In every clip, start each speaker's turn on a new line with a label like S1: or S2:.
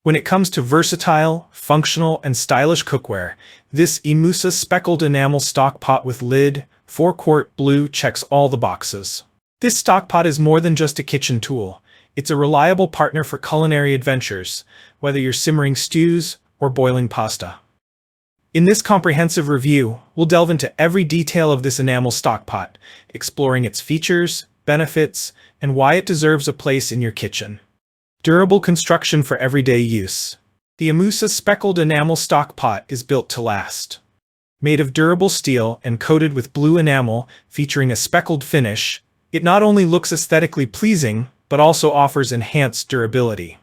S1: When it comes to versatile, functional, and stylish cookware, this Imusa Speckled Enamel stockpot with lid, 4-quart blue checks all the boxes. This stockpot is more than just a kitchen tool. It's a reliable partner for culinary adventures, whether you're simmering stews or boiling pasta. In this comprehensive review, we'll delve into every detail of this enamel stockpot, exploring its features, benefits, and why it deserves a place in your kitchen. Durable construction for everyday use. The Imusa Speckled Enamel stockpot is built to last. Made of durable steel and coated with blue enamel featuring a speckled finish, it not only looks aesthetically pleasing, but also offers enhanced durability.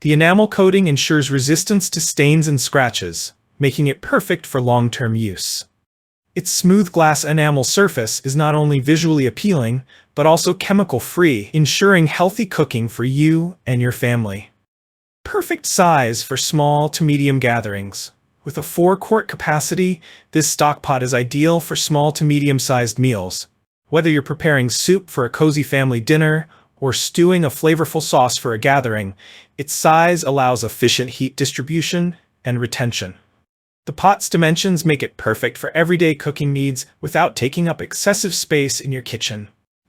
S1: The enamel coating ensures resistance to stains and scratches, making it perfect for long-term use. Its smooth glass enamel surface is not only visually appealing, but also chemical-free, ensuring healthy cooking for you and your family. Perfect size for small to medium gatherings. With a 4-quart capacity, this stockpot is ideal for small to medium-sized meals. Whether you're preparing soup for a cozy family dinner or stewing a flavorful sauce for a gathering, its size allows efficient heat distribution and retention. The pot's dimensions make it perfect for everyday cooking needs without taking up excessive space in your kitchen.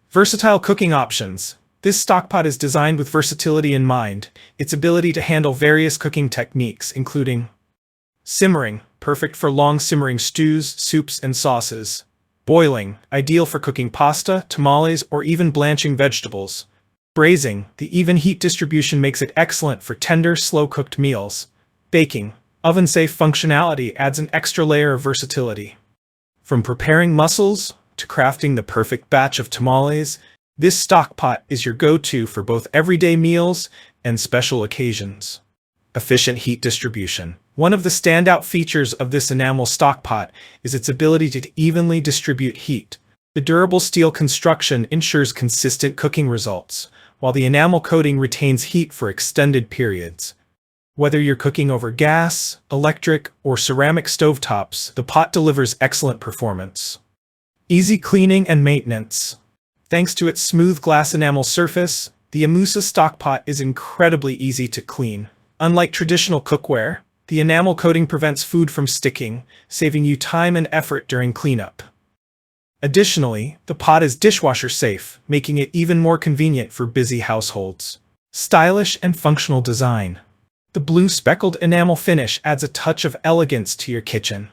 S1: Versatile cooking options. This stockpot is designed with versatility in mind, its ability to handle various cooking techniques, including simmering, perfect for long simmering stews, soups, and sauces. Boiling, ideal for cooking pasta, tamales, or even blanching vegetables. Braising, the even heat distribution makes it excellent for tender, slow-cooked meals. Baking, oven-safe functionality adds an extra layer of versatility. From preparing mussels to crafting the perfect batch of tamales, this stockpot is your go-to for both everyday meals and special occasions. Efficient heat distribution. One of the standout features of this enamel stockpot is its ability to evenly distribute heat. The durable steel construction ensures consistent cooking results, while the enamel coating retains heat for extended periods. Whether you're cooking over gas, electric, or ceramic stovetops, the pot delivers excellent performance. Easy cleaning and maintenance. Thanks to its smooth glass enamel surface, the Imusa stockpot is incredibly easy to clean. Unlike traditional cookware, the enamel coating prevents food from sticking, saving you time and effort during cleanup. Additionally, the pot is dishwasher safe, making it even more convenient for busy households. Stylish and functional design. The blue speckled enamel finish adds a touch of elegance to your kitchen.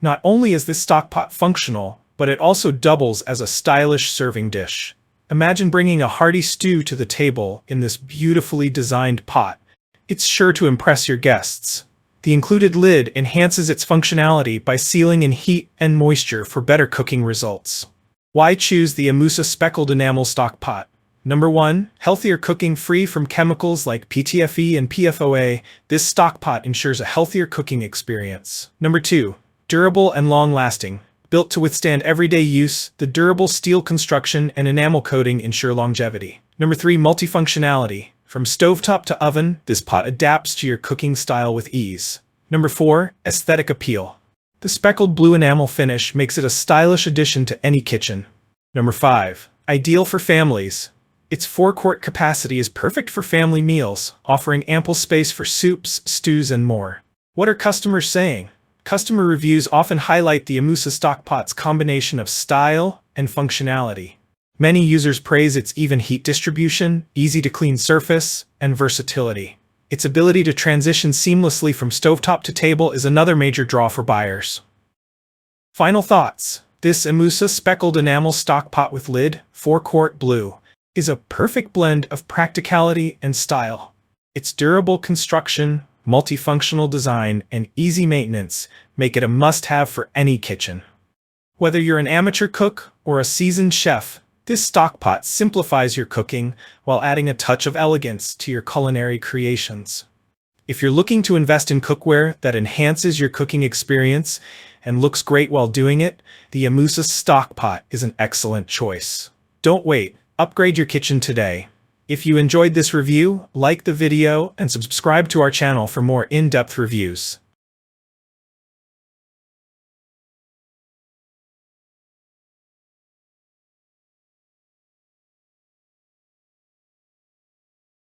S1: Not only is this stockpot functional, but it also doubles as a stylish serving dish. Imagine bringing a hearty stew to the table in this beautifully designed pot. It's sure to impress your guests. The included lid enhances its functionality by sealing in heat and moisture for better cooking results. Why choose the Imusa Speckled Enamel stockpot? Number 1. Healthier cooking. Free from chemicals like PTFE and PFOA, this stockpot ensures a healthier cooking experience. Number 2. Durable and long-lasting. Built to withstand everyday use, the durable steel construction and enamel coating ensure longevity. Number 3. Multifunctionality. From stovetop to oven, this pot adapts to your cooking style with ease. Number 4. Aesthetic appeal. The speckled blue enamel finish makes it a stylish addition to any kitchen. Number 5. Ideal for families. Its 4-quart capacity is perfect for family meals, offering ample space for soups, stews, and more. What are customers saying? Customer reviews often highlight the Imusa stockpot's combination of style and functionality. Many users praise its even heat distribution, easy-to-clean surface, and versatility. Its ability to transition seamlessly from stovetop to table is another major draw for buyers. Final thoughts. This Imusa Speckled Enamel stockpot with lid, 4-quart blue, is a perfect blend of practicality and style. Its durable construction, multifunctional design, and easy maintenance make it a must-have for any kitchen. Whether you're an amateur cook or a seasoned chef, this stockpot simplifies your cooking while adding a touch of elegance to your culinary creations. If you're looking to invest in cookware that enhances your cooking experience and looks great while doing it, the Imusa stockpot is an excellent choice. Don't wait. Upgrade your kitchen today. If you enjoyed this review, like the video and subscribe to our channel for more in-depth reviews.